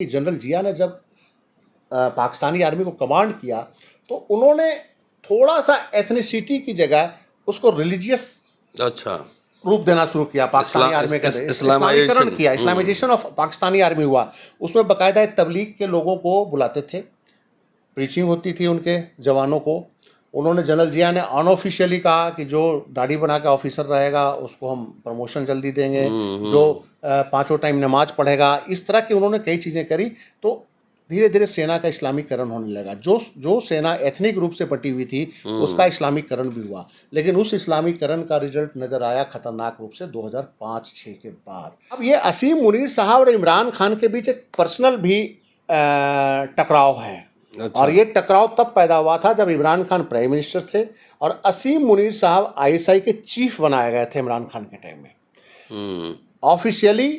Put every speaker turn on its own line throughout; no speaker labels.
कि जनरल जिया ने जब पाकिस्तानी आर्मी को कमांड किया तो उन्होंने थोड़ा-सा एथनिसिटी की जगह उसको रिलीजियस
अच्छा,
रूप देना शुरू किया पाकिस्तानी आर्मी के अंदर। इस्लामीकरण किया, इस्लामाइजेशन ऑफ पाकिस्तानी आर्मी हुआ। उसमें बाकायदा तबलीग के लोगों को बुलाते थे, प्रीचिंग होती थी उनके जवानों को। उन्होंने जनरल जिया ने अनऑफिशियली कहा कि जो दाढ़ी बना के ऑफिसर रहेगा उसको हम प्रमोशन जल्दी देंगे, जो पाँचों टाइम नमाज पढ़ेगा, इस तरह की उन्होंने कई चीज़ें करी। तो धीरे धीरे सेना का इस्लामीकरण होने लगा। जो सेना एथनिक रूप से बटी हुई थी उसका इस्लामीकरण भी हुआ, लेकिन उस इस्लामीकरण का रिजल्ट नज़र आया खतरनाक रूप से 2005-6 के बाद। अब ये असीम मुनीर साहब और इमरान खान के बीच एक पर्सनल भी टकराव है।
अच्छा।
और ये टकराव तब पैदा हुआ था जब इमरान खान प्राइम मिनिस्टर थे और असीम मुनीर साहब आईएसआई के चीफ बनाए गए थे इमरान खान के टाइम में। Officially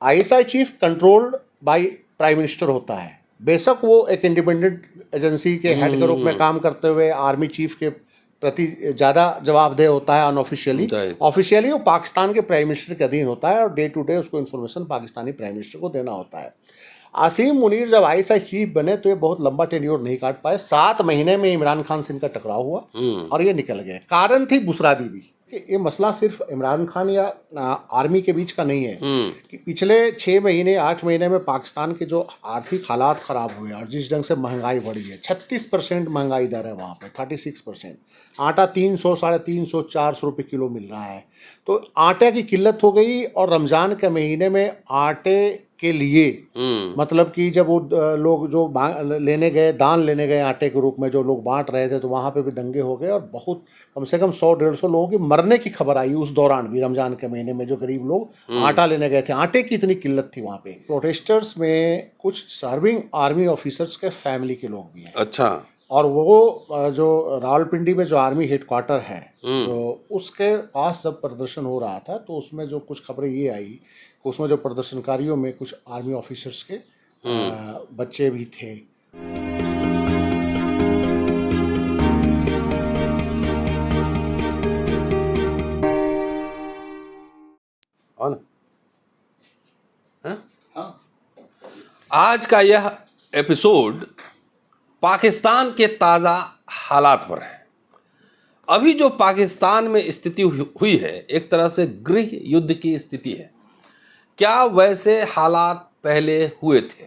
ISI chief controlled by prime minister होता है, बेशक वो एक इंडिपेंडेंट एजेंसी के हेड के रूप में काम करते हुए आर्मी चीफ के प्रति ज़्यादा जवाबदेह होता है अनऑफिशियली। ऑफिशियली वो पाकिस्तान के प्राइम मिनिस्टर के अधीन होता है और डे टू डे उसको इन्फॉर्मेशन पाकिस्तानी प्राइम मिनिस्टर को देना होता है। असीम मुनीर जब आईएसआई चीफ बने तो ये बहुत लंबा टेन्योर नहीं काट पाए। 7 महीने में इमरान खान से इनका टकराव हुआ और ये निकल गए। कारण थी बुशरा बीबी कि ये मसला सिर्फ इमरान खान या आर्मी के बीच का नहीं है कि पिछले 6 महीने 8 महीने में पाकिस्तान के जो आर्थिक हालात ख़राब हुए और जिस ढंग से महंगाई बढ़ी है, 36% महंगाई दर है वहाँ पे, 36%। आटा 300, 350, 400 रुपये किलो मिल रहा है। तो आटे की किल्लत हो गई और रमज़ान के महीने में आटे के लिए मतलब कि जब वो लोग जो लेने गए, दान लेने गए आटे के रूप में, जो लोग बांट रहे थे, तो वहाँ पे भी दंगे हो गए और बहुत कम से कम 100-150 लोगों की मरने की खबर आई उस दौरान भी, रमज़ान के महीने में, जो गरीब लोग आटा लेने गए थे। आटे की इतनी किल्लत थी वहाँ पे। प्रोटेस्टर्स में कुछ सर्विंग आर्मी ऑफिसर्स के फैमिली के लोग भी हैं।
अच्छा।
और वो जो रावलपिंडी में जो आर्मी हेडक्वार्टर है, तो उसके पास जब प्रदर्शन हो रहा था तो उसमें जो कुछ खबरें ये आई कि उसमें जो प्रदर्शनकारियों में कुछ आर्मी ऑफिसर्स के बच्चे भी थे।
आज का यह एपिसोड पाकिस्तान के ताज़ा हालात पर है। अभी जो पाकिस्तान में स्थिति हुई है एक तरह से गृह युद्ध की स्थिति है। क्या वैसे हालात पहले हुए थे?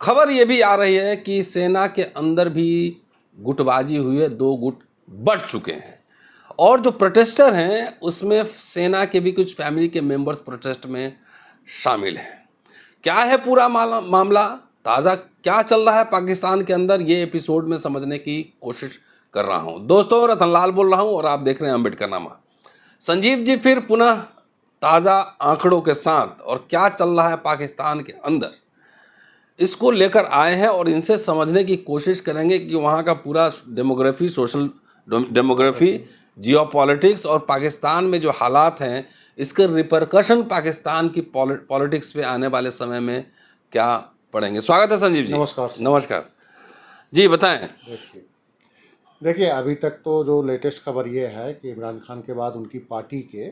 खबर ये भी आ रही है कि सेना के अंदर भी गुटबाजी हुई है, 2 गुट बढ़ चुके हैं और जो प्रोटेस्टर हैं उसमें सेना के भी कुछ फैमिली के मेंबर्स प्रोटेस्ट में शामिल हैं। क्या है पूरा मामला, ताज़ा क्या चल रहा है पाकिस्तान के अंदर, ये एपिसोड में समझने की कोशिश कर रहा हूं। दोस्तों, रतनलाल बोल रहा हूं और आप देख रहे हैं अम्बेडकरनामा। संजीव जी फिर पुनः ताज़ा आंकड़ों के साथ और क्या चल रहा है पाकिस्तान के अंदर, इसको लेकर आए हैं और इनसे समझने की कोशिश करेंगे कि वहाँ का पूरा डेमोग्राफी, सोशल डेमोग्राफी, जियोपॉलिटिक्स और पाकिस्तान में जो हालात हैं इसके रिपरकशन पाकिस्तान की पॉलिटिक्स पे आने वाले समय में क्या पड़ेंगे। स्वागत है संजीव जी।
नमस्कार।
नमस्कार जी, बताएं।
देखिए अभी तक तो जो लेटेस्ट खबर ये है कि इमरान खान के बाद उनकी पार्टी के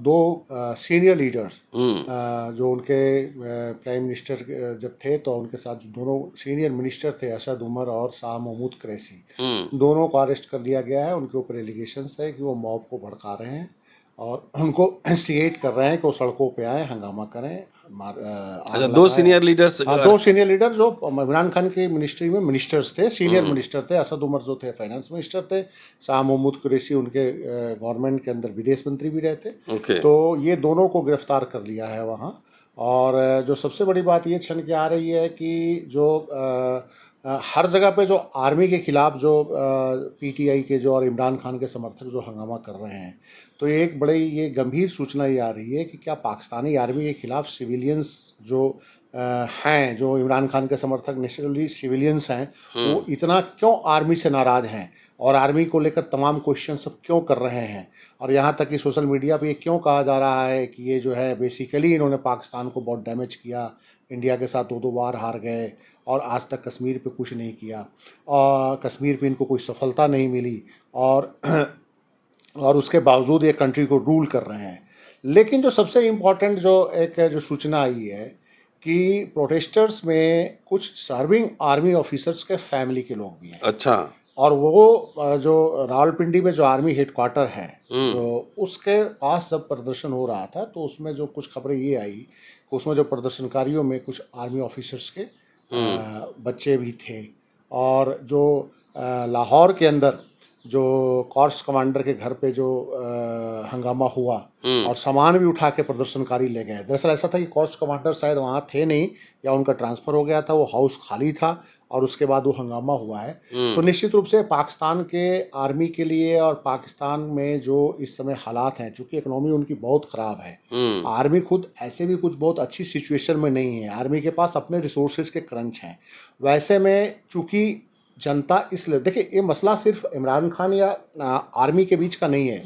2 सीनियर लीडर्स, जो उनके प्राइम मिनिस्टर जब थे तो उनके साथ दोनों सीनियर मिनिस्टर थे, असद उमर और शाह महमूद कुरैशी, दोनों को अरेस्ट कर लिया गया है। उनके ऊपर एलिगेशंस है कि वो मॉब को भड़का रहे हैं और उनको इंस्टिगेट कर रहे हैं कि वो सड़कों पे आए, हंगामा करें।
अच्छा, 2 सीनियर लीडर्स।
2 सीनियर लीडर जो इमरान खान की मिनिस्ट्री में मिनिस्टर्स थे, सीनियर मिनिस्टर थे। असद उमर जो थे फाइनेंस मिनिस्टर थे, शाह महमूद कुरैशी उनके गवर्नमेंट के अंदर विदेश मंत्री भी रहे थे। तो ये दोनों को गिरफ्तार कर लिया है वहाँ। और जो सबसे बड़ी बात ये छन के आ रही है कि जो हर जगह पे जो आर्मी के खिलाफ जो पीटीआई के जो और इमरान खान के समर्थक जो हंगामा कर रहे हैं, तो एक बड़ी ये गंभीर सूचना ये आ रही है कि क्या पाकिस्तानी आर्मी के खिलाफ सिविलियंस जो हैं, जो इमरान खान के समर्थक नेचुरली सिविलियंस हैं, वो इतना क्यों आर्मी से नाराज़ हैं और आर्मी को लेकर तमाम क्वेश्चन सब क्यों कर रहे हैं। और यहाँ तक कि सोशल मीडिया पे ये क्यों कहा जा रहा है कि ये जो है बेसिकली इन्होंने पाकिस्तान को बहुत डैमेज किया, इंडिया के साथ 2-2 बार हार गए और आज तक कश्मीर पे कुछ नहीं किया और कश्मीर पे इनको कोई सफलता नहीं मिली और उसके बावजूद ये कंट्री को रूल कर रहे हैं। लेकिन जो सबसे इम्पॉर्टेंट जो एक जो सूचना आई है कि प्रोटेस्टर्स में कुछ सर्विंग आर्मी ऑफिसर्स के फैमिली के लोग भी हैं।
अच्छा।
और वो जो रावलपिंडी में जो आर्मी हेडक्वार्टर है, तो उसके पास जब प्रदर्शन हो रहा था, तो उसमें जो कुछ खबरें ये आई कि उसमें जो प्रदर्शनकारियों में कुछ आर्मी ऑफिसर्स के बच्चे भी थे, और जो लाहौर के अंदर जो कॉर्प्स कमांडर के घर पे जो हंगामा हुआ और सामान भी उठा के प्रदर्शनकारी ले गए। दरअसल ऐसा था कि कॉर्प्स कमांडर शायद वहाँ थे नहीं, या उनका ट्रांसफ़र हो गया था, वो हाउस खाली था और उसके बाद वो हंगामा हुआ है। तो निश्चित रूप से पाकिस्तान के आर्मी के लिए और पाकिस्तान में जो इस समय हालात हैं, चूँकि इकोनॉमी उनकी बहुत ख़राब है, आर्मी खुद ऐसे भी कुछ बहुत अच्छी सिचुएशन में नहीं है, आर्मी के पास अपने रिसोर्सेज के क्रंच हैं। वैसे में चूँकि जनता इसलिए, देखिए ये मसला सिर्फ इमरान खान या आर्मी के बीच का नहीं है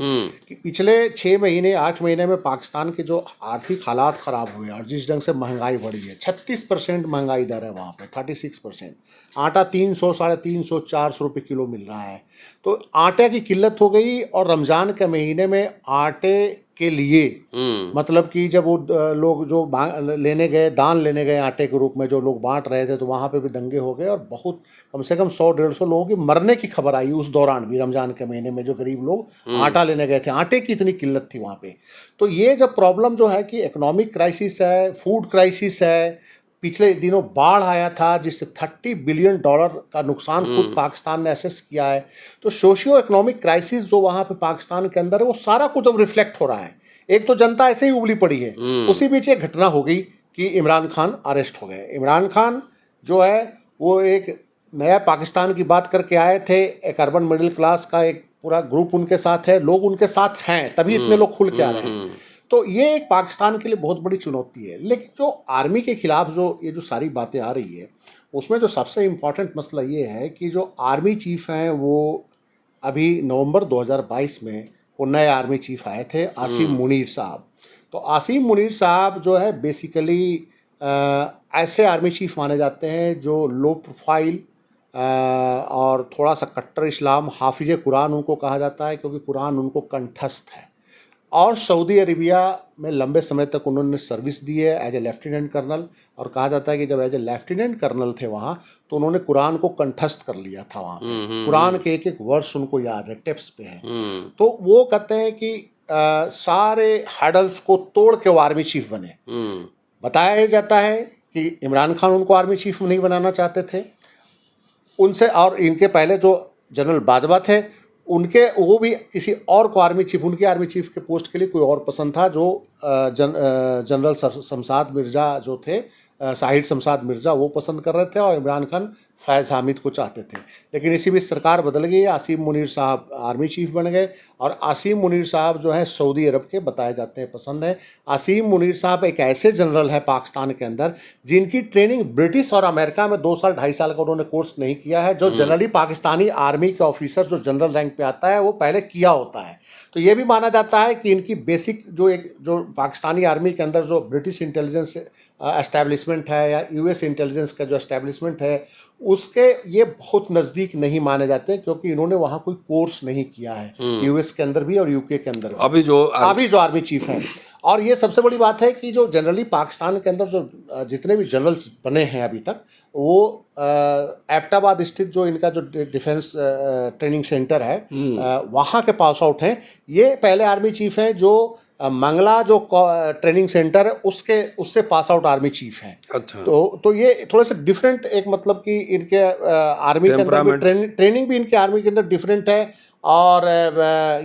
कि पिछले 6 महीने 8 महीने में पाकिस्तान के जो आर्थिक हालात ख़राब हुए और जिस ढंग से महंगाई बढ़ी है, 36% महंगाई दर है वहाँ पे, 36%। आटा 300 साढ़े 300 400 रुपये किलो मिल रहा है। तो आटे की किल्लत हो गई, और रमज़ान के महीने में आटे के लिए मतलब कि जब वो लोग जो लेने गए, दान लेने गए आटे के रूप में, जो लोग बांट रहे थे, तो वहाँ पे भी दंगे हो गए और बहुत कम से कम 100-150 लोगों की मरने की खबर आई उस दौरान भी, रमज़ान के महीने में, जो गरीब लोग आटा लेने गए थे। आटे की इतनी किल्लत थी वहाँ पे। तो ये जब प्रॉब्लम जो है कि इकोनॉमिक क्राइसिस है, फूड क्राइसिस है, पिछले दिनों बाढ़ आया था जिससे $30 बिलियन का नुकसान खुद पाकिस्तान ने असेस किया है। तो सोशियो इकोनॉमिक क्राइसिस जो वहाँ पे पाकिस्तान के अंदर है, वो सारा कुछ अब रिफ्लेक्ट हो रहा है। एक तो जनता ऐसे ही उबली पड़ी है, उसी बीच एक घटना हो गई कि इमरान खान अरेस्ट हो गए। इमरान खान जो है वो एक नया पाकिस्तान की बात करके आए थे, एक अर्बन मिडिल क्लास का एक पूरा ग्रुप उनके साथ है, लोग उनके साथ हैं, तभी इतने लोग खुल के आ रहे हैं। तो ये एक पाकिस्तान के लिए बहुत बड़ी चुनौती है। लेकिन जो आर्मी के खिलाफ जो ये जो सारी बातें आ रही है, उसमें जो सबसे इम्पॉर्टेंट मसला ये है कि जो आर्मी चीफ हैं, वो अभी नवंबर 2022 में वो नए आर्मी चीफ आए थे, आसिम मुनीर साहब। तो आसिम मुनीर साहब जो है बेसिकली ऐसे आर्मी चीफ माने जाते हैं जो लो प्रोफाइल और थोड़ा सा कट्टर इस्लाम, हाफिज कुरान उनको कहा जाता है, क्योंकि कुरान उनको कंठस्थ है। और सऊदी अरेबिया में लंबे समय तक उन्होंने सर्विस दी है एज ए लेफ्टिनेंट कर्नल, और कहा जाता है कि जब एज ए लेफ्टिनेंट कर्नल थे वहाँ, तो उन्होंने कुरान को कंठस्थ कर लिया था वहाँ पे। कुरान के एक एक वर्ष उनको याद है, टिप्स पे है। तो वो कहते हैं कि सारे हर्डल्स को तोड़ के वो आर्मी चीफ बने। बताया जाता है कि इमरान खान उनको आर्मी चीफ नहीं बनाना चाहते थे उनसे, और इनके पहले जो जनरल बाजवा थे, उनके वो भी किसी और को आर्मी चीफ, उनकी आर्मी चीफ के पोस्ट के लिए कोई और पसंद था, जो जनरल शमशाद मिर्ज़ा जो थे, शाहिद शमशाद मिर्ज़ा, वो पसंद कर रहे थे, और इमरान खान फैज़ हामिद को चाहते थे। लेकिन इसी बीच सरकार बदल गई, आसिम मुनीर साहब आर्मी चीफ बन गए, और आसिम मुनीर साहब जो है सऊदी अरब के बताए जाते हैं पसंद है। आसिम मुनीर साहब एक ऐसे जनरल है पाकिस्तान के अंदर जिनकी ट्रेनिंग ब्रिटिश और अमेरिका में 2 साल 2.5 साल का उन्होंने कोर्स नहीं किया है, जो जनरली पाकिस्तानी आर्मी के ऑफिसर जो जनरल रैंक पे आता है वो पहले किया होता है। तो ये भी माना जाता है कि इनकी बेसिक जो पाकिस्तानी आर्मी के अंदर जो ब्रिटिश इंटेलिजेंस एस्टैब्लिशमेंट है या यूएस इंटेलिजेंस का जो एस्टैब्लिशमेंट है, उसके ये बहुत नज़दीक नहीं माने जाते, क्योंकि इन्होंने वहाँ कोई कोर्स नहीं किया है, यूएस के अंदर भी और यूके के अंदर भी। अभी जो आर्मी चीफ हैं। और ये सबसे बड़ी बात है कि जो जनरली पाकिस्तान के अंदर जो जितने भी जनरल्स बने हैं अभी तक, वो एबटाबाद स्थित जो इनका जो डिफेंस ट्रेनिंग सेंटर है, वहाँ के पास आउट हैं। ये पहले आर्मी चीफ हैं जो मंगला जो ट्रेनिंग सेंटर है उससे पास आउट आर्मी चीफ हैं। अच्छा। तो ये थोड़ा सा डिफरेंट, एक मतलब कि इनके आर्मी के अंदर ट्रेनिंग भी इनके आर्मी के अंदर डिफरेंट है, और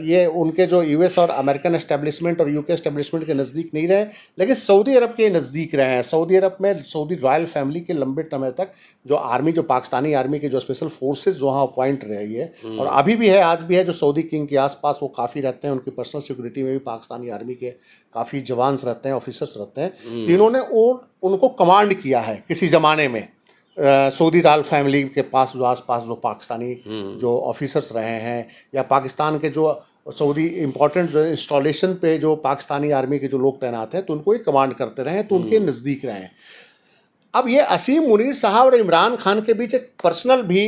ये उनके जो यूएस और अमेरिकन एस्टेब्लिशमेंट और यूके एस्टेब्लिशमेंट के नज़दीक नहीं रहे, लेकिन सऊदी अरब के नज़दीक रहे हैं। सऊदी अरब में सऊदी रॉयल फैमिली के लंबे समय तक जो आर्मी, जो पाकिस्तानी आर्मी के जो स्पेशल फोर्सेस जो वहाँ अपॉइंट रही है, और अभी भी है, आज भी है, जो सऊदी किंग के आसपास वो काफ़ी रहते हैं। उनकी पर्सनल सिक्योरिटी में भी पाकिस्तानी आर्मी के काफ़ी जवान्स रहते हैं, ऑफिसर्स रहते हैं। तो इन्होंने उनको कमांड किया है किसी ज़माने में, सऊदी रॉयल फैमिली के पास जो आसपास जो पाकिस्तानी जो ऑफिसर्स रहे हैं, या पाकिस्तान के जो सऊदी इम्पोर्टेंट जो इंस्टॉलेशन पे जो पाकिस्तानी आर्मी के जो लोग तैनात हैं, तो उनको ये कमांड करते रहे, तो उनके नज़दीक रहे हैं। अब ये असीम मुनीर साहब और इमरान खान के बीच एक पर्सनल भी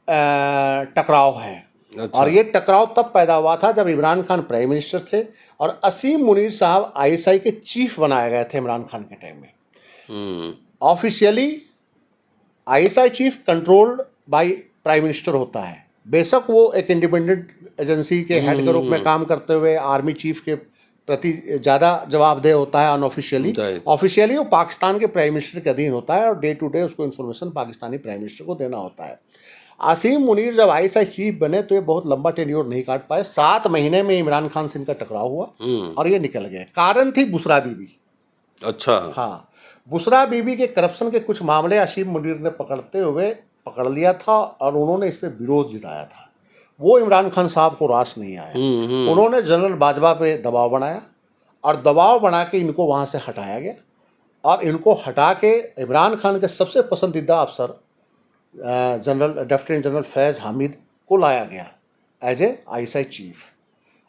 टकराव है। अच्छा। और ये टकराव तब पैदा हुआ था जब इमरान खान प्राइम मिनिस्टर थे और असीम मुनीर साहब आईएसआई के चीफ बनाए गए थे इमरान खान के टाइम में। Officially ISI chief controlled by prime minister होता है। बेशक वो एक इंडिपेंडेंट एजेंसी के हेड के रूप में काम करते हुए आर्मी चीफ के प्रति ज़्यादा जवाबदेह होता है अनऑफिशियली। ऑफिशियली वो पाकिस्तान के प्राइम मिनिस्टर के अधीन होता है और डे टू डे उसको इन्फॉर्मेशन पाकिस्तानी प्राइम मिनिस्टर को देना होता है। आसिम मुनीर जब आईएसआई चीफ बने तो ये बहुत लंबा टेन्योर नहीं काट पाए। 7 महीने में इमरान खान से इनका टकराव हुआ और ये निकल गए। कारण थी बुशरा बीबी।
अच्छा,
हाँ, बुशरा बीबी के करप्शन के कुछ मामले आसिम मुनीर ने पकड़ लिया था और उन्होंने इस पर विरोध जताया था। वो इमरान खान साहब को रास नहीं आया। उन्होंने जनरल बाजवा पे दबाव बनाया और दबाव बना के इनको वहाँ से हटाया गया और इनको हटा के इमरान खान के सबसे पसंदीदा अफसर लेफ्टिनेंट जनरल फैज़ हामिद को लाया गया एज ए आईएसआई चीफ।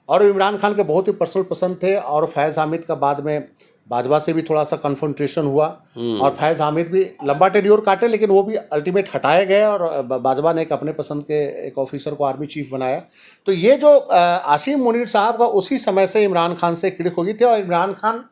और इमरान खान के बहुत ही पर्सनल पसंद थे और फैज़ हामिद का बाद में बाजवा से भी थोड़ा सा कन्फ्रंटेशन हुआ और फैज़ हामिद भी लंबा टेन्योर काटे लेकिन वो भी अल्टीमेट हटाए गए और बाजवा ने एक अपने पसंद के एक ऑफिसर को आर्मी चीफ बनाया। तो ये जो आसिम मुनीर साहब का उसी समय से इमरान खान से क्लिक हो गई थी और इमरान खान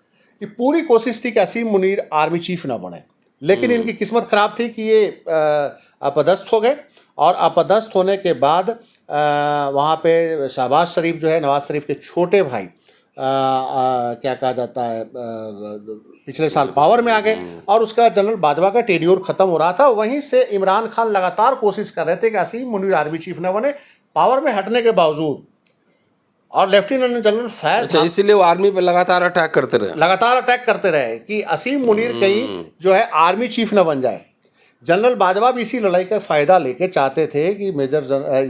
की पूरी कोशिश थी कि आसिम मुनीर आर्मी चीफ ना बने, लेकिन इनकी किस्मत ख़राब थी कि ये अपदस्थ हो गए और अपदस्थ होने के बाद वहाँ पे शहबाज शरीफ जो है नवाज शरीफ के छोटे भाई क्या कहा जाता है पिछले साल पावर में आ गए और उसका जनरल बाजवा का टेन्योर खत्म हो रहा था। वहीं से इमरान खान लगातार कोशिश कर रहे थे कि आसिम मुनीर आर्मी चीफ न बने पावर में हटने के बावजूद। और लेफ्टिनेंट जनरल फैज़,
इसीलिए वो आर्मी पे लगातार अटैक करते रहे कि आसिम मुनीर कहीं जो है आर्मी चीफ न बन जाए। जनरल बाजवा भी इसी लड़ाई का फ़ायदा लेके चाहते थे कि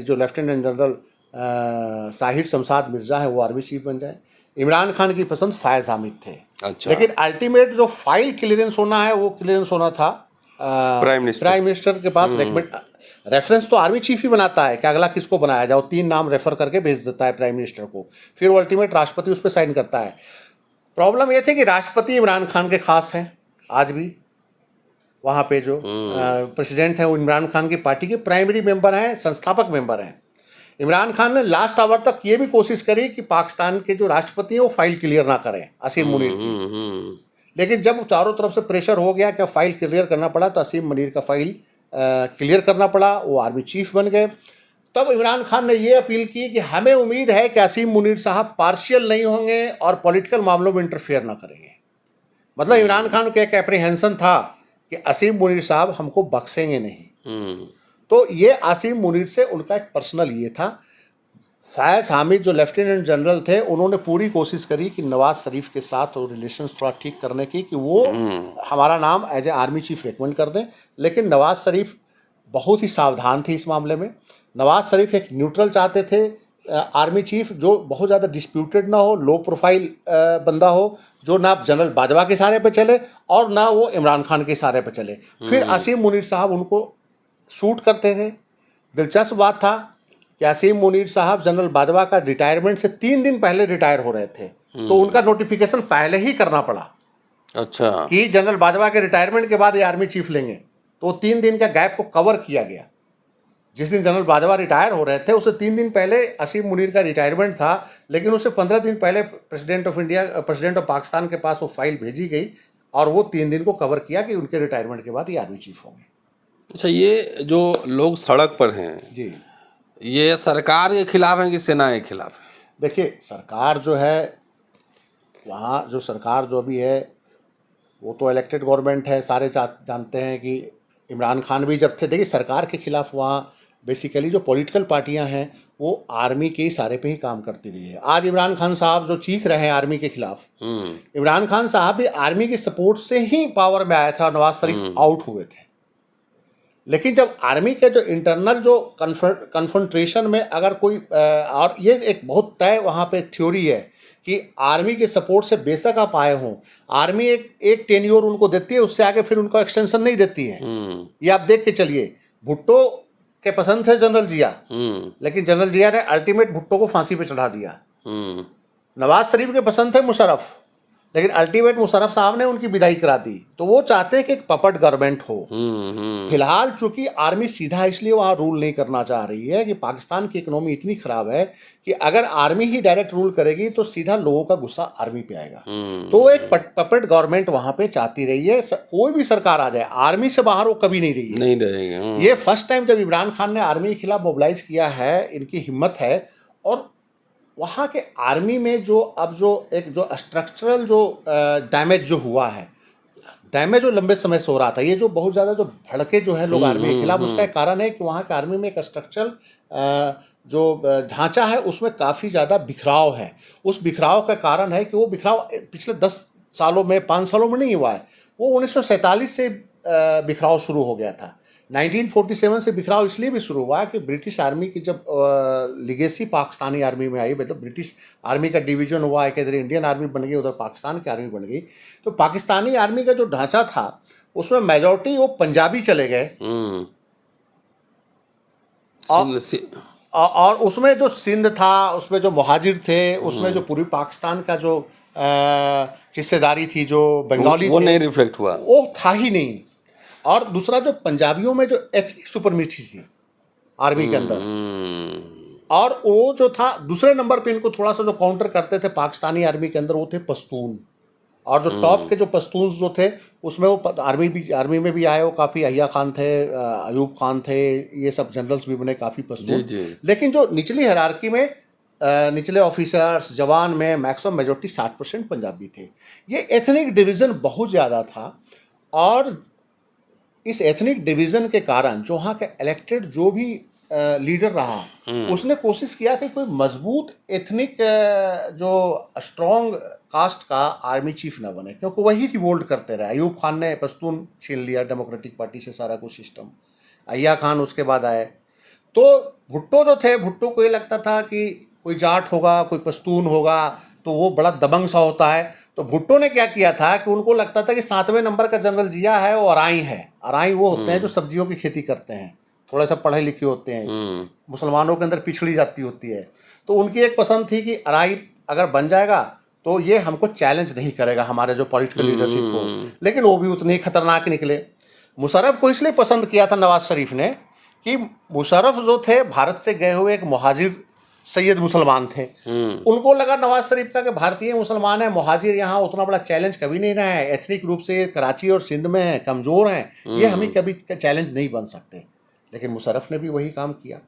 जो लेफ्टिनेंट जनरल साहिर शमशाद मिर्ज़ा है वो आर्मी चीफ बन जाए। इमरान खान की पसंद फैज़ हामिद थे। अच्छा।
लेकिन अल्टीमेट जो फाइल क्लियरेंस होना है वो क्लियरेंस होना था प्राइम मिनिस्टर के पास। रेफरेंस तो आर्मी चीफ ही बनाता है कि अगला किसको बनाया जाए, 3 नाम रेफर करके भेज देता है प्राइम मिनिस्टर को, फिर वो अल्टीमेट राष्ट्रपति उस पर साइन करता है। प्रॉब्लम ये थी कि राष्ट्रपति इमरान खान के खास हैं आज भी। वहाँ पे जो प्रेसिडेंट हैं वो इमरान खान की पार्टी के प्राइमरी मेंबर हैं, संस्थापक मेंबर हैं। इमरान खान ने लास्ट आवर तक ये भी कोशिश करी कि पाकिस्तान के जो राष्ट्रपति हैं वो फाइल क्लियर ना करें आसिम मुनीर की, लेकिन जब चारों तरफ से प्रेशर हो गया कि फाइल क्लियर करना पड़ा तो आसिम मुनीर का फाइल क्लियर करना पड़ा, वो आर्मी चीफ बन गए। तब इमरान खान ने ये अपील की कि हमें उम्मीद है कि आसिम मुनीर साहब पार्शियल नहीं होंगे और पॉलिटिकल मामलों में इंटरफेयर ना करेंगे। मतलब इमरान खान को एक एप्रीहेंशन था कि आसिम मुनीर साहब हमको बख्शेंगे नहीं। तो ये आसिम मुनीर से उनका एक पर्सनल ये था। फैज़ हामिद जो लेफ्टिनेंट जनरल थे उन्होंने पूरी कोशिश करी कि नवाज शरीफ के साथ रिलेशंस थोड़ा ठीक करने की कि वो हमारा नाम as a army chief recommend कर दें, लेकिन नवाज शरीफ बहुत ही सावधान थे इस मामले में। नवाज शरीफ एक न्यूट्रल चाहते थे आर्मी चीफ, जो बहुत ज़्यादा डिस्प्यूटेड ना हो, लो प्रोफाइल बंदा हो, जो ना जनरल बाजवा के इशारे पे चले और ना वो इमरान खान के इशारे पे चले। फिर आसिम मुनीर साहब उनको सूट करते थे। दिलचस्प बात था कि आसिम मुनीर साहब जनरल बाजवा का रिटायरमेंट से 3 दिन पहले रिटायर हो रहे थे, तो उनका नोटिफिकेशन पहले ही करना पड़ा।
अच्छा।
कि जनरल बाजवा के रिटायरमेंट के बाद ये आर्मी चीफ लेंगे, तो 3 दिन का गैप को कवर किया गया। जिस दिन जनरल बाजवा रिटायर हो रहे थे उससे 3 दिन पहले आसिम मुनीर का रिटायरमेंट था, लेकिन उससे 15 दिन पहले प्रेसिडेंट ऑफ पाकिस्तान के पास वो फाइल भेजी गई और वो 3 दिन को कवर किया कि उनके रिटायरमेंट के बाद ये आर्मी चीफ होंगे।
अच्छा, ये जो लोग सड़क पर हैं
जी,
ये सरकार के खिलाफ हैं कि सेना के खिलाफ है?
देखिए सरकार जो है, वहाँ जो सरकार जो भी है वो तो इलेक्टेड गवर्नमेंट है। सारे जानते हैं कि इमरान खान भी जब थे, देखिए सरकार के खिलाफ वहाँ बेसिकली जो पॉलिटिकल पार्टियां हैं वो आर्मी के इशारे पे ही काम करती रही है। आज इमरान खान साहब जो चीख रहे हैं आर्मी के खिलाफ, इमरान खान साहब भी आर्मी की सपोर्ट से ही पावर में आया था और नवाज शरीफ आउट हुए थे। लेकिन जब आर्मी के जो इंटरनल जो कन्फ्रंटेशन में अगर कोई और ये एक बहुत तय वहाँ पे थ्योरी है कि आर्मी के सपोर्ट से बेशक आप आए हों, आर्मी एक टेन्योर उनको देती है, उससे आगे फिर उनको एक्सटेंशन नहीं देती है। ये आप देख के चलिए, भुट्टो के पसंद थे जनरल जिया, लेकिन जनरल जिया ने अल्टीमेट भुट्टो को फांसी पे चढ़ा दिया। नवाज शरीफ के पसंद थे मुशर्रफ, लेकिन अल्टीमेट मुशर्रफ साहब ने उनकी विदाई करा दी। तो वो चाहते हैं कि एक पपट गवर्नमेंट हो। फिलहाल चूंकि आर्मी सीधा इसलिए वहाँ रूल नहीं करना चाह रही है कि पाकिस्तान की इकोनॉमी इतनी खराब है कि अगर आर्मी ही डायरेक्ट रूल करेगी तो सीधा लोगों का गुस्सा आर्मी पे आएगा। तो एक पपट गवर्नमेंट वहाँ पे चाहती रही है। कोई भी सरकार आ जाए, आर्मी से बाहर वो कभी नहीं रही है,
नहीं रहेगी।
ये फर्स्ट टाइम जब इमरान खान ने आर्मी के खिलाफ मोबिलाइज किया है, इनकी हिम्मत है। और वहाँ के आर्मी में जो अब जो स्ट्रक्चरल जो डैमेज जो हुआ है, डैमेज जो लंबे समय से हो रहा था, ये जो बहुत ज़्यादा जो भड़के जो हैं लोग आर्मी के खिलाफ, उसका एक कारण है कि वहाँ के आर्मी में एक स्ट्रक्चरल जो ढांचा है उसमें काफ़ी ज़्यादा बिखराव है। उस बिखराव का कारण है कि वो बिखराव पिछले 10 सालों में 5 सालों में नहीं हुआ है, वो 1947 से बिखराव शुरू हो गया था। 1947 से बिखराव इसलिए भी शुरू हुआ कि ब्रिटिश आर्मी की जब लिगेसी पाकिस्तानी आर्मी में आई, मतलब ब्रिटिश आर्मी का डिवीजन हुआ, एक इधर इंडियन आर्मी बन गई, उधर पाकिस्तान की आर्मी बन गई। तो पाकिस्तानी आर्मी का जो ढांचा था उसमें मेजॉरिटी वो पंजाबी चले गए, और उसमें जो सिंध था, उसमें जो मुहाजिर थे, उसमें जो पूर्वी पाकिस्तान का जो हिस्सेदारी थी, जो बंगाली
वो
थे,
नहीं रिफ्लेक्ट हुआ,
वो था ही नहीं। और दूसरा जो पंजाबियों में जो एथनिक सुपरमिटी थी आर्मी के अंदर, और वो जो था दूसरे नंबर पे इनको थोड़ा सा जो काउंटर करते थे पाकिस्तानी आर्मी के अंदर, वो थे पश्तून। और जो टॉप के जो पश्तून जो थे उसमें वो आर्मी में भी आए, वो काफ़ी अय्या खान थे, अयूब खान थे, ये सब जनरल्स भी बने काफ़ी पश्तून। लेकिन जो निचली हायरार्की में निचले ऑफिसर्स जवान में मैक्सिमम मेजोरिटी 60% पंजाबी थे। ये एथनिक डिवीज़न बहुत ज़्यादा था। और इस एथनिक डिवीज़न के कारण जो वहाँ का इलेक्टेड जो भी लीडर रहा, उसने कोशिश किया कि कोई मजबूत एथनिक जो स्ट्रॉन्ग कास्ट का आर्मी चीफ न बने, क्योंकि वही रिवोल्ट करते रहे। अयूब खान ने पश्तून छीन लिया डेमोक्रेटिक पार्टी से सारा कुछ सिस्टम, अय्या खान उसके बाद आए। तो भुट्टो जो थे, भुट्टो को ये लगता था कि कोई जाट होगा, कोई पश्तून होगा तो वो बड़ा दबंग सा होता है। तो भुट्टो ने क्या किया था कि उनको लगता था कि 7वें नंबर का जनरल जिया है वो अराई है। अराई वो होते हैं जो सब्जियों की खेती करते हैं, थोड़ा सा पढ़े लिखे होते हैं, मुसलमानों के अंदर पिछड़ी जाती होती है। तो उनकी एक पसंद थी कि अराई अगर बन जाएगा तो ये हमको चैलेंज नहीं करेगा हमारे जो पॉलिटिकल लीडरशिप को। लेकिन वो भी उतने ही खतरनाक निकले। मुशर्रफ को इसलिए पसंद किया था नवाज शरीफ ने कि मुशर्रफ जो थे भारत से गए हुए एक मुहाजिर सैयद मुसलमान थे। उनको लगा नवाज शरीफ का कि भारतीय मुसलमान है, मुहाजिर यहाँ उतना बड़ा चैलेंज कभी नहीं रहा है, एथनिक रूप से कराची और सिंध में है, कमज़ोर हैं, ये हमें कभी चैलेंज नहीं बन सकते। लेकिन मुशर्रफ ने भी वही काम किया।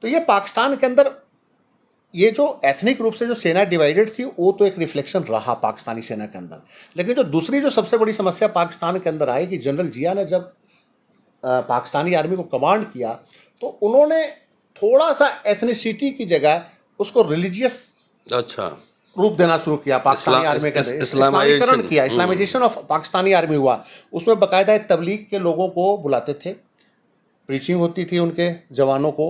तो ये पाकिस्तान के अंदर ये जो एथनिक रूप से जो सेना डिवाइडेड थी, वो तो एक रिफ्लेक्शन रहा पाकिस्तानी सेना के अंदर। लेकिन जो दूसरी जो सबसे बड़ी समस्या पाकिस्तान के अंदर आई कि जनरल जिया ने जब पाकिस्तानी आर्मी को कमांड किया तो उन्होंने थोड़ा सा एथनिसिटी की जगह उसको रिलीजियस रूप देना शुरू किया। पाकिस्तानी आर्मी का इस्लामीकरण किया, इस्लामाइजेशन ऑफ पाकिस्तानी आर्मी हुआ। उसमें बाकायदा तबलीग के लोगों को बुलाते थे, प्रीचिंग होती थी उनके जवानों को।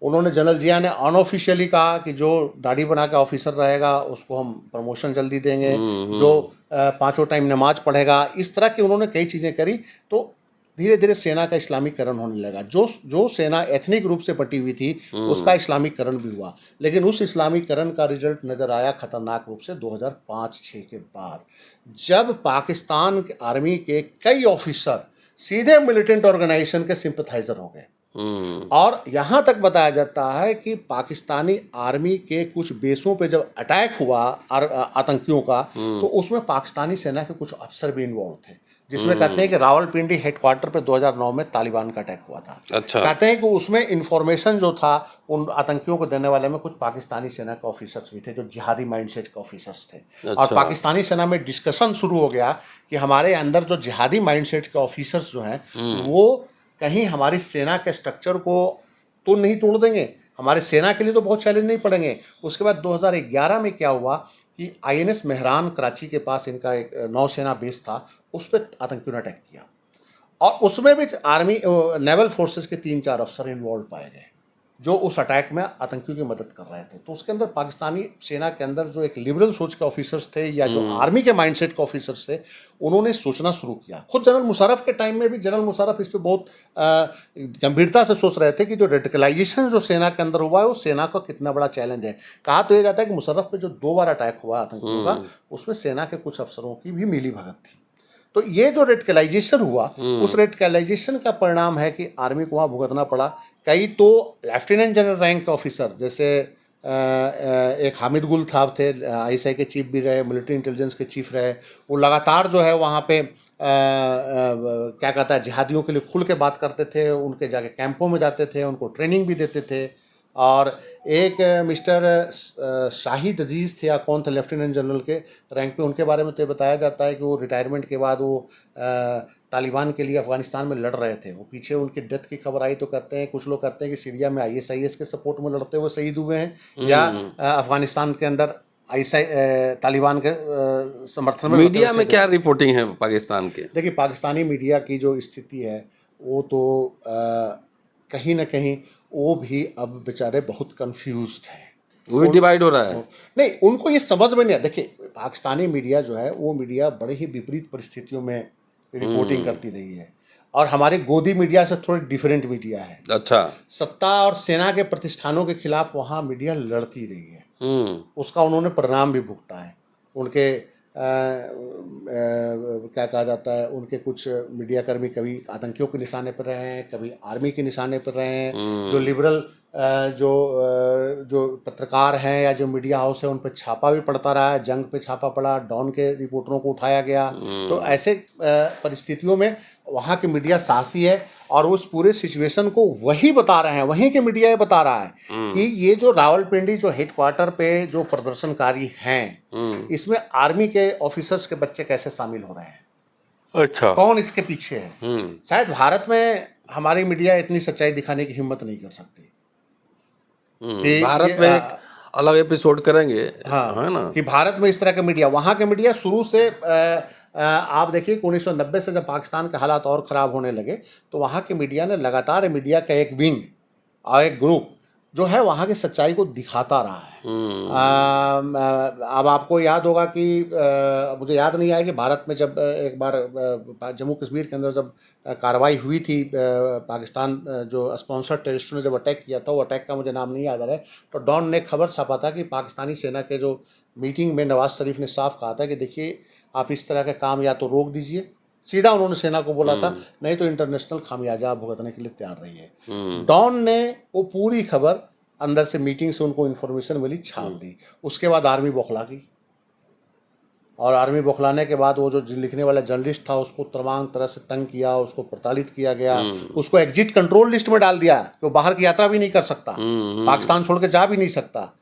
उन्होंने जनरल जिया ने अनऑफिशियली कहा कि जो दाढ़ी बना के ऑफिसर रहेगा उसको हम प्रमोशन जल्दी देंगे, जो 5 टाइम नमाज पढ़ेगा, इस तरह की उन्होंने कई चीज़ें करी। तो धीरे धीरे सेना का इस्लामीकरण होने लगा। जो सेना एथनिक रूप से बटी हुई थी उसका इस्लामीकरण भी हुआ। लेकिन उस इस्लामीकरण का रिजल्ट नज़र आया खतरनाक रूप से 2005-06 के बाद, जब पाकिस्तान आर्मी के कई ऑफिसर सीधे मिलिटेंट ऑर्गेनाइजेशन के सिंपथाइजर हो गए। और यहाँ तक बताया जाता है कि पाकिस्तानी आर्मी के कुछ बेसों पे जब अटैक हुआ आतंकियों का, तो उसमें पाकिस्तानी सेना के कुछ अफसर भी इन्वॉल्व थे, जिसमें कहते हैं कि रावलपिंडी हेडक्वार्टर पे 2009 में तालिबान का अटैक हुआ था। कहते हैं कि उसमें इंफॉर्मेशन जो था उन आतंकियों को देने वाले में कुछ पाकिस्तानी सेना के ऑफिसर्स भी थे, जो जिहादी माइंडसेट के ऑफिसर्स थे। और पाकिस्तानी सेना में डिस्कशन शुरू हो गया कि हमारे अंदर जो जिहादी माइंडसेट के ऑफिसर्स जो हैं वो कहीं हमारी सेना के स्ट्रक्चर को तो नहीं तोड़ देंगे, हमारे सेना के लिए तो बहुत चैलेंज नहीं पड़ेंगे। उसके बाद 2011 में क्या हुआ कि INS मेहरान कराची के पास इनका एक नौसेना बेस था, उस पर आतंकियों ने अटैक किया और उसमें भी आर्मी नेवल फोर्सेस के 3-4 अफसर इन्वॉल्व पाए गए। जो उस अटैक में आतंकियों की मदद कर रहे थे। तो उसके अंदर पाकिस्तानी सेना के अंदर जो एक लिबरल सोच के ऑफिसर्स थे या जो आर्मी के माइंडसेट के ऑफिसर्स थे, उन्होंने सोचना शुरू किया। खुद जनरल मुशर्रफ के टाइम में भी जनरल मुशर्रफ इस पे बहुत गंभीरता से सोच रहे थे कि जो रेडिकलाइजेशन जो सेना के अंदर हुआ है वो सेना का कितना बड़ा चैलेंज है। कहा तो यह जाता है कि मुशर्रफ पे जो 2 बार अटैक हुआ आतंकियों का, उसमें सेना के कुछ अफसरों की भी मिलीभगत थी। तो ये जो रेडिकलाइजेशन हुआ, उस रेडिकलाइजेशन का परिणाम है कि आर्मी को वहाँ भुगतना पड़ा। कई तो लेफ्टिनेंट जनरल रैंक के ऑफिसर, जैसे एक हामिद गुल साहब थे, आईएसआई के चीफ भी रहे, मिलिट्री इंटेलिजेंस के चीफ रहे, वो लगातार जो है वहाँ पे क्या कहता है जिहादियों के लिए खुल के बात करते थे, उनके जाके कैंपों में जाते थे, उनको ट्रेनिंग भी देते थे। और एक मिस्टर शाहिद अजीज़ थे या कौन थे लेफ्टिनेंट जनरल के रैंक पे, उनके बारे में तो ये बताया जाता है कि वो रिटायरमेंट के बाद वो तालिबान के लिए अफ़गानिस्तान में लड़ रहे थे। वो पीछे उनकी डेथ की खबर आई तो कहते हैं, कुछ लोग कहते हैं कि सीरिया में आईएसआईएस के सपोर्ट में लड़ते हुए शहीद हुए हैं, या अफ़गानिस्तान के अंदर आईएसआई तालिबान के समर्थन में।
मीडिया में क्या रिपोर्टिंग है पाकिस्तान के?
देखिए, पाकिस्तानी मीडिया की जो स्थिति है वो तो कहीं ना कहीं वो भी अब बेचारे बहुत कंफ्यूज्ड हैं।
वो भी डिवाइड हो रहा है।
नहीं, उनको ये समझ में नहीं आ। देखिए, पाकिस्तानी मीडिया जो है वो मीडिया बड़े ही विपरीत परिस्थितियों में रिपोर्टिंग करती रही है, और हमारे गोदी मीडिया से थोड़ी डिफरेंट मीडिया है।
अच्छा।
सत्ता और सेना के प्रतिष्ठानों के खिलाफ वहाँ मीडिया लड़ती रही है, उसका उन्होंने परिणाम भी भुगता है। उनके क्या कहा जाता है, उनके कुछ मीडियाकर्मी कभी आतंकियों के निशाने पर रहे हैं, कभी आर्मी के निशाने पर रहे हैं। जो लिबरल जो पत्रकार हैं या जो मीडिया हाउस है, उन पर छापा भी पड़ता रहा है। जंग पे छापा पड़ा, डॉन के रिपोर्टरों को उठाया गया। तो ऐसे परिस्थितियों में वहाँ की मीडिया साहसी है, और उस पूरे सिचुएशन को वही बता रहे हैं, वहीं के मीडिया ये बता रहा है कि ये जो रावलपिंडी जो हेडक्वार्टर पे जो प्रदर्शनकारी हैं, इसमें आर्मी के ऑफिसर्स के बच्चे कैसे शामिल हो रहे हैं।
अच्छा।
कौन इसके पीछे है। शायद भारत में हमारी मीडिया इतनी सच्चाई दिखाने की हिम्मत नहीं कर सकती।
भारत में एक अलग एपिसोड करेंगे।
हाँ,
है ना, कि
भारत में इस तरह का मीडिया, वहाँ के मीडिया शुरू से आप देखिए कि 1990 से जब पाकिस्तान के हालात और ख़राब होने लगे, तो वहाँ के मीडिया ने लगातार मीडिया का एक विंग और एक ग्रुप जो है वहाँ की सच्चाई को दिखाता रहा है। अब आपको याद होगा कि मुझे याद नहीं आया कि भारत में जब एक बार जम्मू कश्मीर के अंदर जब कार्रवाई हुई थी, पाकिस्तान जो स्पॉन्सर्ड टेररिस्टों ने जब अटैक किया था, वो अटैक का मुझे नाम नहीं याद आ रहा है, तो डॉन ने खबर छापा था कि पाकिस्तानी सेना के जो मीटिंग में नवाज शरीफ ने साफ कहा था कि देखिए, आप इस तरह के काम या तो रोक दीजिए, सीधा उन्होंने सेना को बोला था, नहीं तो इंटरनेशनल खामियाजा भुगतने के लिए तैयार रही है। डॉन ने वो पूरी खबर अंदर से मीटिंग से उनको इन्फॉर्मेशन मिली, छाप दी। उसके बाद आर्मी बौखला गई, और आर्मी बौखलाने के बाद वो जो लिखने वाला जर्नलिस्ट था उसको तमाम तरह से तंग किया, उसको प्रताड़ित किया गया, उसको एग्जिट कंट्रोल लिस्ट में डाल दिया कि वो बाहर की यात्रा भी नहीं कर सकता, पाकिस्तान छोड़ के जा भी नहीं सकता।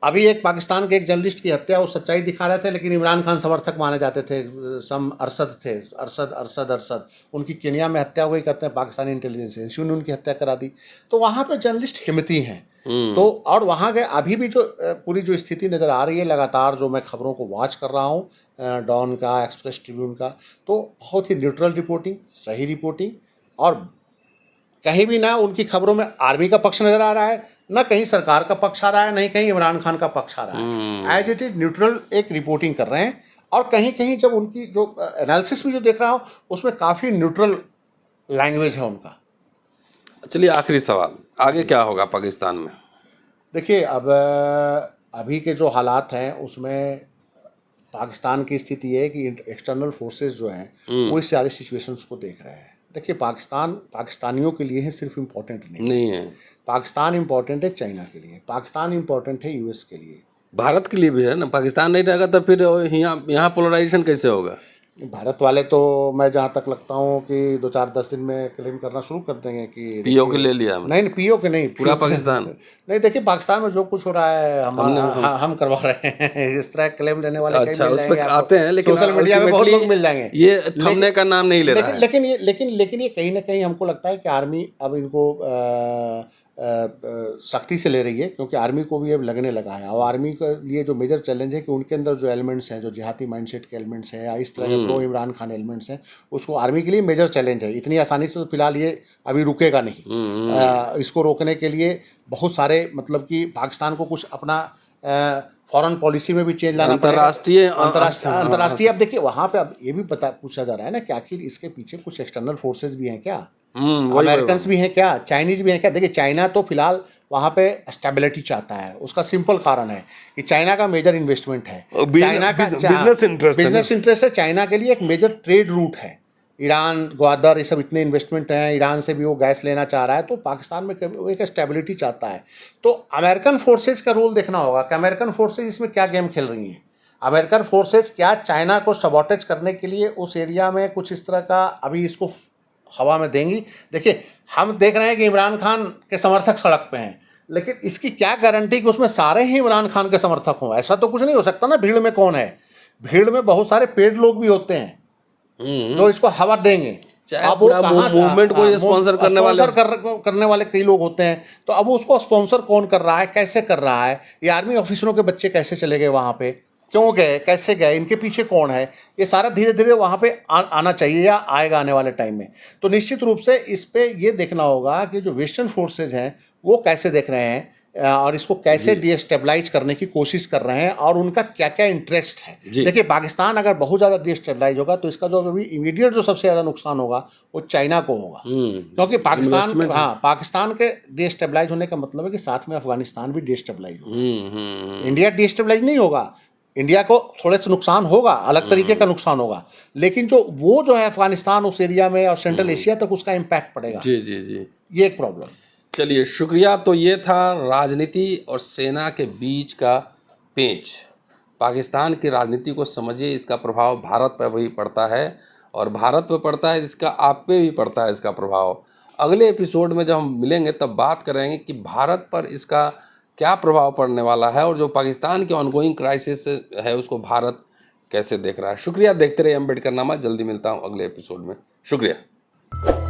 अभी एक पाकिस्तान के एक जर्नलिस्ट की हत्या, वो सच्चाई दिखा रहे थे, लेकिन इमरान खान समर्थक माने जाते थे। सम अरसद थे, अरसद उनकी केनिया में हत्या हुई, कहते हैं पाकिस्तानी इंटेलिजेंस एजेंसी ने उनकी हत्या करा दी। तो वहाँ पे जर्नलिस्ट हिम्मती हैं। तो और वहाँ गए, अभी भी जो पूरी जो स्थिति नज़र आ रही है, लगातार जो मैं खबरों को वॉच कर रहा हूँ, डॉन का, एक्सप्रेस ट्रिब्यून का, तो बहुत ही न्यूट्रल रिपोर्टिंग, सही रिपोर्टिंग, और कहीं भी ना उनकी खबरों में आर्मी का पक्ष नज़र आ रहा है, ना कहीं सरकार का पक्ष आ रहा है, नहीं कहीं इमरान खान का पक्ष आ रहा है। एज इट इज न्यूट्रल एक रिपोर्टिंग कर रहे हैं, और कहीं कहीं जब उनकी जो एनालिसिस भी जो देख रहा हूँ उसमें काफ़ी न्यूट्रल लैंग्वेज है उनका।
चलिए, आखिरी सवाल, आगे क्या होगा पाकिस्तान में?
देखिए, अब अभी के जो हालात हैं उसमें पाकिस्तान की स्थिति है कि एक्सटर्नल फोर्सेस जो हैं वो इस सारी सिचुएशंस को देख रहे हैं। देखिए, पाकिस्तान पाकिस्तानियों के लिए है, सिर्फ इम्पोर्टेंट नहीं है। पाकिस्तान इम्पोर्टेंट है चाइना के लिए, पाकिस्तान इम्पोर्टेंट है यूएस के लिए,
भारत के लिए भी है ना। पाकिस्तान नहीं रहेगा तो फिर यहाँ पोलराइजेशन कैसे होगा?
भारत वाले तो मैं जहाँ तक लगता हूँ कि 2-4-10 दिन में क्लेम करना शुरू कर देंगे कि
पीओ के ले लिया हमने।
नहीं, पीओ के नहीं,
पूरा पाकिस्तान
नहीं। देखिए, पाकिस्तान में जो कुछ हो रहा है हम करवा रहे हैं, इस तरह क्लेम लेने वाले
अच्छा, उस पर आते हैं, लेकिन
सोशल मीडिया में बहुत लोग मिल जाएंगे।
ये थमने का नाम नहीं ले रहा है।
लेकिन ये कहीं ना कहीं हमको लगता है कि आर्मी अब इनको सख्ती से ले रही है, क्योंकि आर्मी को भी अब लगने लगा है। और आर्मी के लिए जो मेजर चैलेंज है कि उनके अंदर जो एलिमेंट्स हैं, जो जिहादी माइंडसेट के एलिमेंट्स हैं या इस तरह के प्रो इमरान खान एलिमेंट्स हैं, उसको आर्मी के लिए मेजर चैलेंज है। इतनी आसानी से तो फिलहाल ये अभी रुकेगा नहीं। इसको रोकने के लिए बहुत सारे मतलब कि पाकिस्तान को कुछ अपना फॉरेन पॉलिसी में भी चेंज लाना पड़ेगा। अंतर्राष्ट्रीय अब देखिए वहाँ पे अब ये भी पूछा जा रहा है ना कि आखिर इसके पीछे कुछ एक्सटर्नल फोर्सेस भी हैं क्या, अमेरिकन्स भी हैं क्या, चाइनीज भी हैं क्या। देखिए चाइना तो फिलहाल वहाँ पे स्टेबिलिटी चाहता है, उसका सिंपल कारण है कि चाइना का मेजर इन्वेस्टमेंट है, चाइना का बिजनेस इंटरेस्ट है, चाइना के लिए एक मेजर ट्रेड रूट है। ईरान, ग्वादर, ये सब इतने इन्वेस्टमेंट हैं, ईरान से भी वो गैस लेना चाह रहा है, तो पाकिस्तान में एक स्टेबिलिटी चाहता है। तो अमेरिकन फोर्सेस का रोल देखना होगा कि अमेरिकन फोर्सेस इसमें क्या गेम खेल रही हैं। अमेरिकन फोर्सेस क्या चाइना को सबॉटेज करने के लिए उस एरिया में कुछ इस तरह का अभी इसको हवा में देंगी। देखिए हम देख रहे हैं कि इमरान खान के समर्थक सड़क पे हैं, लेकिन इसकी क्या गारंटी कि उसमें सारे ही इमरान खान के समर्थक हों? ऐसा तो कुछ नहीं हो सकता ना। भीड़ में कौन है? भीड़ में बहुत सारे पेड लोग भी होते हैं जो इसको हवा देंगे। अब वो
मूवमेंट को स्पॉन्सर
करने वाले कई लोग होते हैं, तो अब उसको स्पॉन्सर कौन कर रहा है, कैसे कर रहा है, ये आर्मी ऑफिसरों के बच्चे कैसे चले गए वहाँ पे, क्यों गए, कैसे गए, इनके पीछे कौन है, ये सारा धीरे धीरे वहाँ पे आना चाहिए या आएगा आने वाले टाइम में। तो निश्चित रूप से इस पे ये देखना होगा कि जो वेस्टर्न फोर्सेज हैं वो कैसे देख रहे हैं और इसको कैसे डिस्टेबलाइज करने की कोशिश कर रहे हैं और उनका क्या क्या इंटरेस्ट है। देखिए पाकिस्तान अगर बहुत ज़्यादा डिस्टेबलाइज होगा तो इसका जो अभी इमीडिएट जो सबसे ज़्यादा नुकसान होगा वो चाइना को होगा, क्योंकि पाकिस्तान के डिस्टेबलाइज होने का मतलब है कि साथ में अफगानिस्तान भी डिस्टेबलाइज होगा। इंडिया डिस्टेबलाइज नहीं होगा, इंडिया को थोड़े से नुकसान होगा, अलग तरीके का नुकसान होगा, लेकिन जो है अफगानिस्तान उस एरिया में और सेंट्रल एशिया तक उसका इम्पैक्ट पड़ेगा। ये एक प्रॉब्लम।
चलिए शुक्रिया। तो ये था राजनीति और सेना के बीच का पेंच। पाकिस्तान की राजनीति को समझिए, इसका प्रभाव भारत पर भी पड़ता है और भारत पर पड़ता है, इसका आप पे भी पड़ता है इसका प्रभाव। अगले एपिसोड में जब हम मिलेंगे तब बात करेंगे कि भारत पर इसका क्या प्रभाव पड़ने वाला है और जो पाकिस्तान के ऑनगोइंग क्राइसिस है उसको भारत कैसे देख रहा है। शुक्रिया, देखते रहिए अम्बेडकरनामा। जल्दी मिलता हूँ अगले एपिसोड में। शुक्रिया।